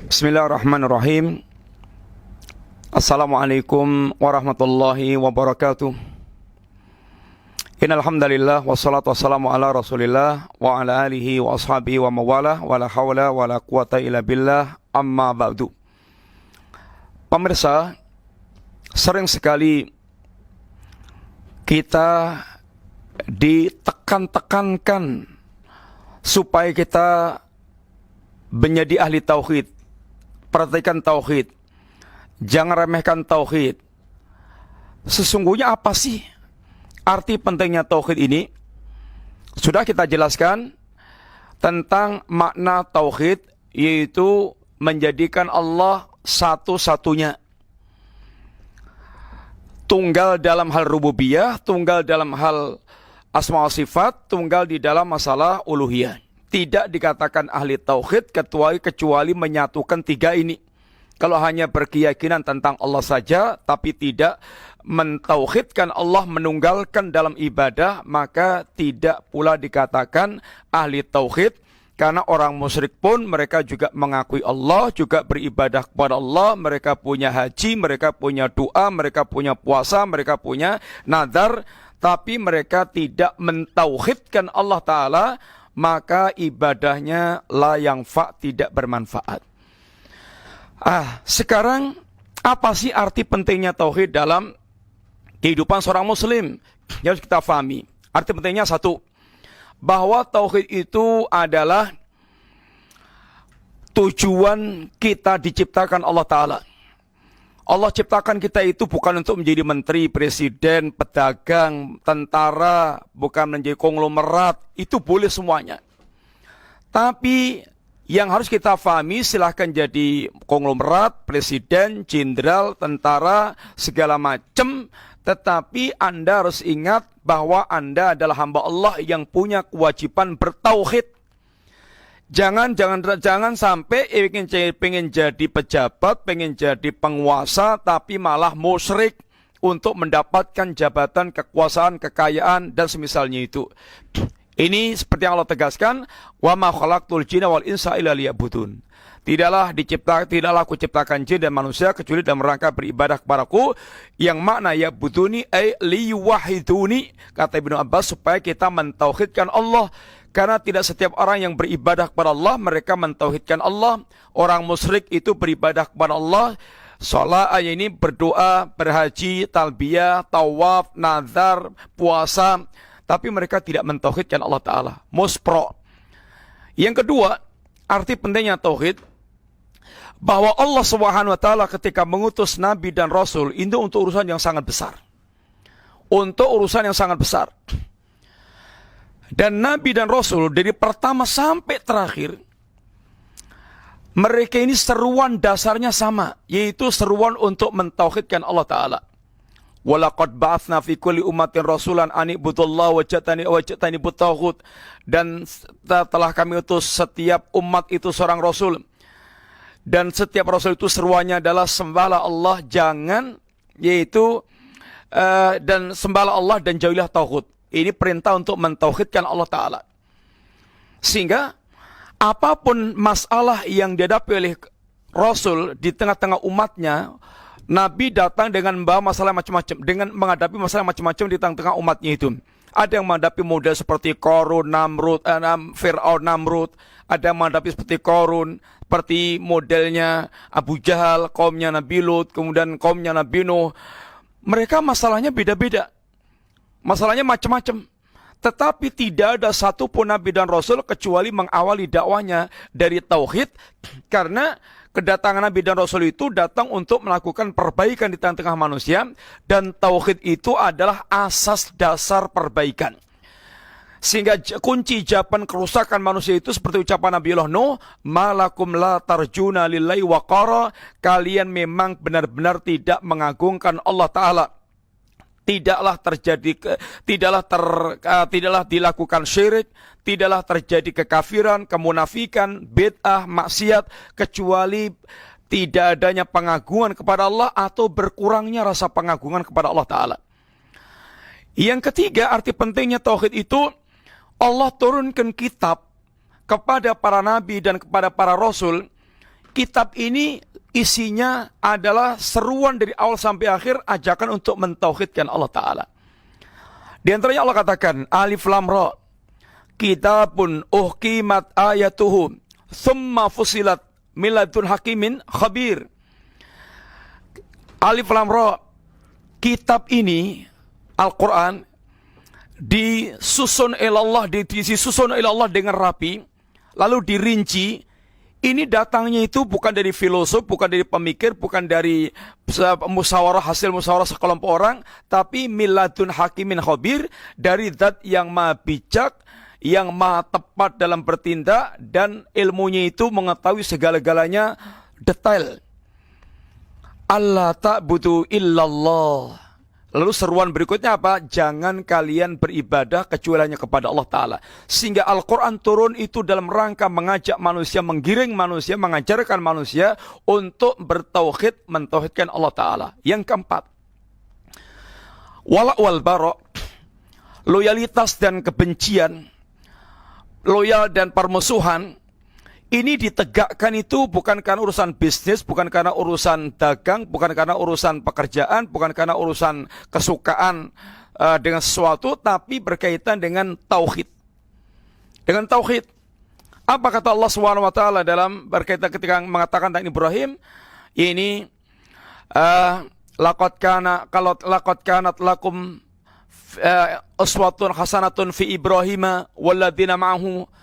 Bismillahirrahmanirrahim. Assalamualaikum warahmatullahi wabarakatuh. Innal hamdalillah wassalatu wassalamu ala Rasulillah wa ala alihi wa ashabihi wa mawalah wala haula wala quwata illa billah amma ba'du. Pemirsa, sering sekali kita ditekan-tekankan supaya kita menjadi ahli tauhid. Perhatikan tauhid. Jangan remehkan tauhid. Sesungguhnya apa sih arti pentingnya tauhid ini? Sudah kita jelaskan tentang makna tauhid, yaitu menjadikan Allah satu-satunya. Tunggal dalam hal rububiyah, tunggal dalam hal asma wa sifat, tunggal di dalam masalah uluhiyah. Tidak dikatakan ahli tauhid kecuali menyatukan tiga ini. Kalau hanya berkeyakinan tentang Allah saja, tapi tidak mentauhidkan Allah, menunggalkan dalam ibadah, maka tidak pula dikatakan ahli tauhid. Karena orang musyrik pun mereka juga mengakui Allah, juga beribadah kepada Allah, mereka punya haji, mereka punya doa, mereka punya puasa, mereka punya nadar, tapi mereka tidak mentauhidkan Allah Ta'ala, maka ibadahnya la yanfa, tidak bermanfaat. Sekarang apa sih arti pentingnya tauhid dalam kehidupan seorang muslim? Yang harus kita pahami. Arti pentingnya satu, bahwa tauhid itu adalah tujuan kita diciptakan Allah Ta'ala. Allah ciptakan kita itu bukan untuk menjadi menteri, presiden, pedagang, tentara, bukan menjadi konglomerat. Itu boleh semuanya. Tapi yang harus kita pahami, silahkan jadi konglomerat, presiden, jenderal, tentara, segala macam. Tetapi Anda harus ingat bahwa Anda adalah hamba Allah yang punya kewajiban bertauhid. Jangan sampai pengen jadi pejabat, pengen jadi penguasa, tapi malah musyrik untuk mendapatkan jabatan, kekuasaan, kekayaan, dan semisalnya itu. Ini seperti yang Allah tegaskan, wa ma khalaqtul jinna wal insa illa liya'budun. Tidaklah aku ciptakan jin dan manusia kecuali dalam rangka beribadah kepadaku, yang makna ya'buduni ay liwahiduni, kata Ibnu Abbas, supaya kita mentauhidkan Allah. Karena tidak setiap orang yang beribadah kepada Allah mereka mentauhidkan Allah. Orang musyrik itu beribadah kepada Allah, sholat ini, berdoa, berhaji, talbiyah, tawaf, nazar, puasa, tapi mereka tidak mentauhidkan Allah Ta'ala. Muspro. Yang kedua, arti pentingnya tauhid, bahwa Allah Subhanahu wa Ta'ala ketika mengutus Nabi dan Rasul itu untuk urusan yang sangat besar. Untuk urusan yang sangat besar. Dan Nabi dan Rasul dari pertama sampai terakhir, mereka ini seruan dasarnya sama, yaitu seruan untuk mentauhidkan Allah Ta'ala. Walaqad ba'atsna fi kulli ummatin rasulan an ibudullaha wajtani buttaghut. Dan telah kami utus setiap umat itu seorang rasul. Dan setiap rasul itu seruannya adalah sembahlah Allah, dan sembahlah Allah dan jauhilah tauhid. Ini perintah untuk mentauhidkan Allah Ta'ala. Sehingga apapun masalah yang dihadapi oleh Rasul di tengah-tengah umatnya, Nabi datang dengan membawa masalah macam-macam, dengan menghadapi masalah macam-macam di tengah-tengah umatnya itu. Ada yang menghadapi model seperti Qarun, Fir'aun, Namrud. Ada yang menghadapi seperti Qarun, seperti modelnya Abu Jahal, kaumnya Nabi Lut, kemudian kaumnya Nabi Nuh. Mereka masalahnya beda-beda. Masalahnya macam-macam. Tetapi tidak ada satupun Nabi dan Rasul kecuali mengawali dakwahnya dari tauhid. Karena kedatangan Nabi dan Rasul itu datang untuk melakukan perbaikan di tengah-tengah manusia. Dan tauhid itu adalah asas dasar perbaikan. Sehingga kunci jawaban kerusakan manusia itu seperti ucapan Nabi Allah Nuh, malakum la tarjuna lillahi waqara, kalian memang benar-benar tidak mengagungkan Allah Ta'ala. Tidaklah dilakukan syirik, tidaklah terjadi kekafiran, kemunafikan, bid'ah, maksiat, kecuali tidak adanya pengagungan kepada Allah atau berkurangnya rasa pengagungan kepada Allah Ta'ala. Yang ketiga, arti pentingnya tauhid itu, Allah turunkan kitab kepada para nabi dan kepada para rasul kitab ini isinya adalah seruan dari awal sampai akhir, ajakan untuk mentauhidkan Allah Ta'ala. Di antaranya Allah katakan, Alif Lam Ra, kitabun uhkimat ayatuhu, thumma fusilat miladun hakimin khabir. Alif Lam Ra, kitab ini, Al-Quran, disusun oleh Allah dengan rapi, lalu dirinci. Ini datangnya itu bukan dari filosof, bukan dari pemikir, bukan dari hasil musyawarah sekelompok orang, tapi miladun hakimin khabir, dari zat yang maha bijak, yang maha tepat dalam bertindak, dan ilmunya itu mengetahui segala-galanya detail. Allah ta'budu illallah. Lalu seruan berikutnya apa? Jangan kalian beribadah kecuali hanya kepada Allah Ta'ala. Sehingga Al-Quran turun itu dalam rangka mengajak manusia, menggiring manusia, mengajarkan manusia untuk bertauhid, mentauhidkan Allah Ta'ala. Yang keempat, wala' wal bara', loyalitas dan kebencian, loyal dan permusuhan, ini ditegakkan itu bukan karena urusan bisnis, bukan karena urusan dagang, bukan karena urusan pekerjaan, bukan karena urusan kesukaan dengan sesuatu, tapi berkaitan dengan tauhid. Dengan tauhid. Apa kata Allah SWT dalam berkaitan ketika mengatakan tentang Ibrahim? Ini laqad kanat lakum uswatun hasanatun fi Ibrahim walladzina ma'ahu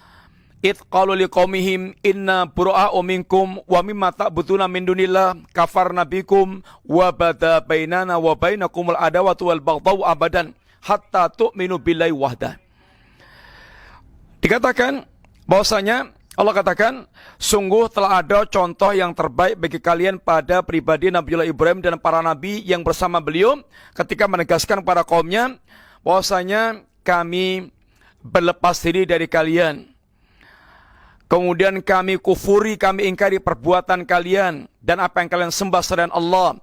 id qalu liqaumihim inna bura'a'u minkum wa mimma ta'buduna min dunillah kafarna bikum wa bada bainana wa bainakumul adawatu wal baghdau abadan hatta tu'minu billahi wahdah. Dikatakan bahwasanya Allah katakan, sungguh telah ada contoh yang terbaik bagi kalian pada pribadi Nabiullah Ibrahim dan para nabi yang bersama beliau ketika menegaskan para kaumnya bahwasanya kami berlepas diri dari kalian. Kemudian kami kufuri, kami ingkari perbuatan kalian dan apa yang kalian sembah selain Allah.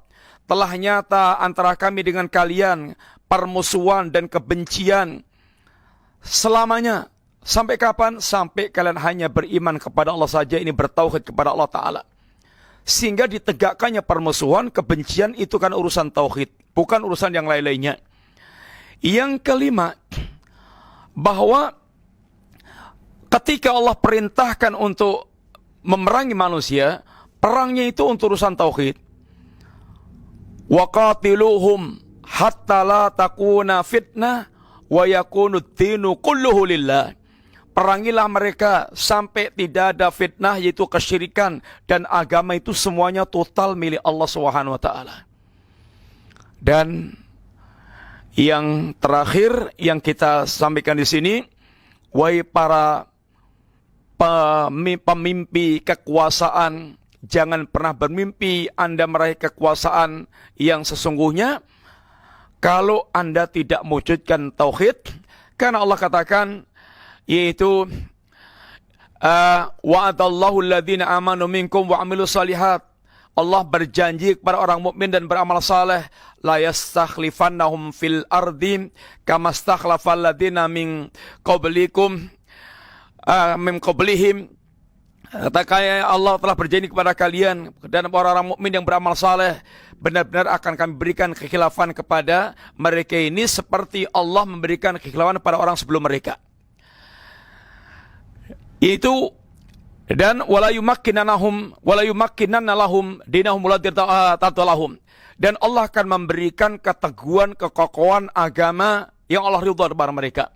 Telah nyata antara kami dengan kalian permusuhan dan kebencian selamanya. Sampai kapan? Sampai kalian hanya beriman kepada Allah saja, ini bertauhid kepada Allah Ta'ala. Sehingga ditegakkannya permusuhan, kebencian itu kan urusan tauhid, bukan urusan yang lain-lainnya. Yang kelima, bahwa ketika Allah perintahkan untuk memerangi manusia, perangnya itu untuk urusan tauhid. Waqatiluhum hatta la takuna fitnah wa yakunu dinu kulluhu lillah. Perangilah mereka sampai tidak ada fitnah, yaitu kesyirikan, dan agama itu semuanya total milik Allah Subhanahu wa taala. Dan yang terakhir yang kita sampaikan di sini, wahai para pemimpi kekuasaan, jangan pernah bermimpi Anda meraih kekuasaan yang sesungguhnya kalau Anda tidak mewujudkan tauhid. Karena Allah katakan, yaitu wa'adallahu alladhina amanu minkum wa amilus salihat. Allah berjanji kepada orang mukmin dan beramal saleh, la yastakhlifannahum fil ardi kama stakhlafal ladzina min qablikum min qablihim. Kata Allah telah berjanji kepada kalian dan orang-orang mukmin yang beramal saleh, benar-benar akan kami berikan kekhilafan kepada mereka ini seperti Allah memberikan kekhilafan pada orang sebelum mereka. Yaitu dan wala yumakkinanna lahum dinahum alladzi ta'talahum, dan Allah akan memberikan keteguhan, kekokohan agama yang Allah ridha kepada mereka.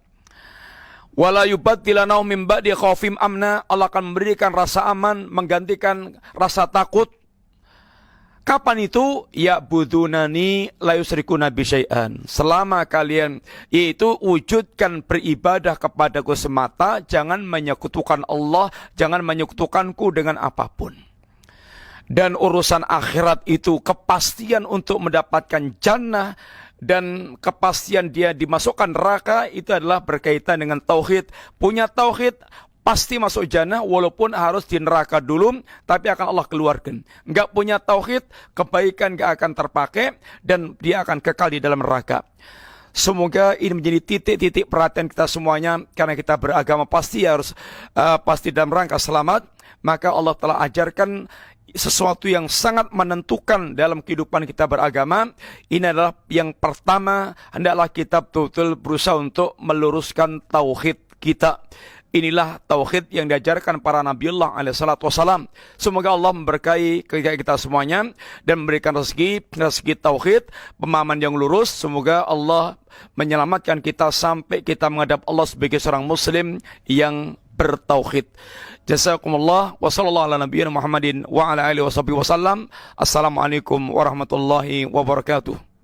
Wala yubaddilanahum min ba'di khaufim amna, Allah akan memberikan rasa aman menggantikan rasa takut. Kapan itu? Ya budunani la yusyrikuna bi syai'an. Selama kalian yaitu wujudkan beribadah kepadaku semata, jangan menyekutukan Allah, jangan menyekutukanku dengan apapun. Dan urusan akhirat itu kepastian untuk mendapatkan jannah dan kepastian dia dimasukkan neraka itu adalah berkaitan dengan tauhid. Punya tauhid pasti masuk jannah walaupun harus di neraka dulu, tapi akan Allah keluarkan. Enggak punya tauhid, kebaikan enggak akan terpakai dan dia akan kekal di dalam neraka. Semoga ini menjadi titik-titik perhatian kita semuanya, karena kita beragama pasti harus pasti dalam rangka selamat. Maka Allah telah ajarkan sesuatu yang sangat menentukan dalam kehidupan kita beragama. Ini adalah yang pertama, hendaklah kita betul-betul berusaha untuk meluruskan tauhid kita. Inilah tauhid yang diajarkan para Nabiullah alaihissalatu wassalam. Semoga Allah memberkahi kita semuanya dan memberikan rezeki tauhid, pemahaman yang lurus. Semoga Allah menyelamatkan kita sampai kita menghadap Allah sebagai seorang muslim yang bertauhid. Jazakumullah wa sallallahu ala nabiyina Muhammadin wa ala alihi wasallam. Assalamualaikum warahmatullahi wabarakatuh.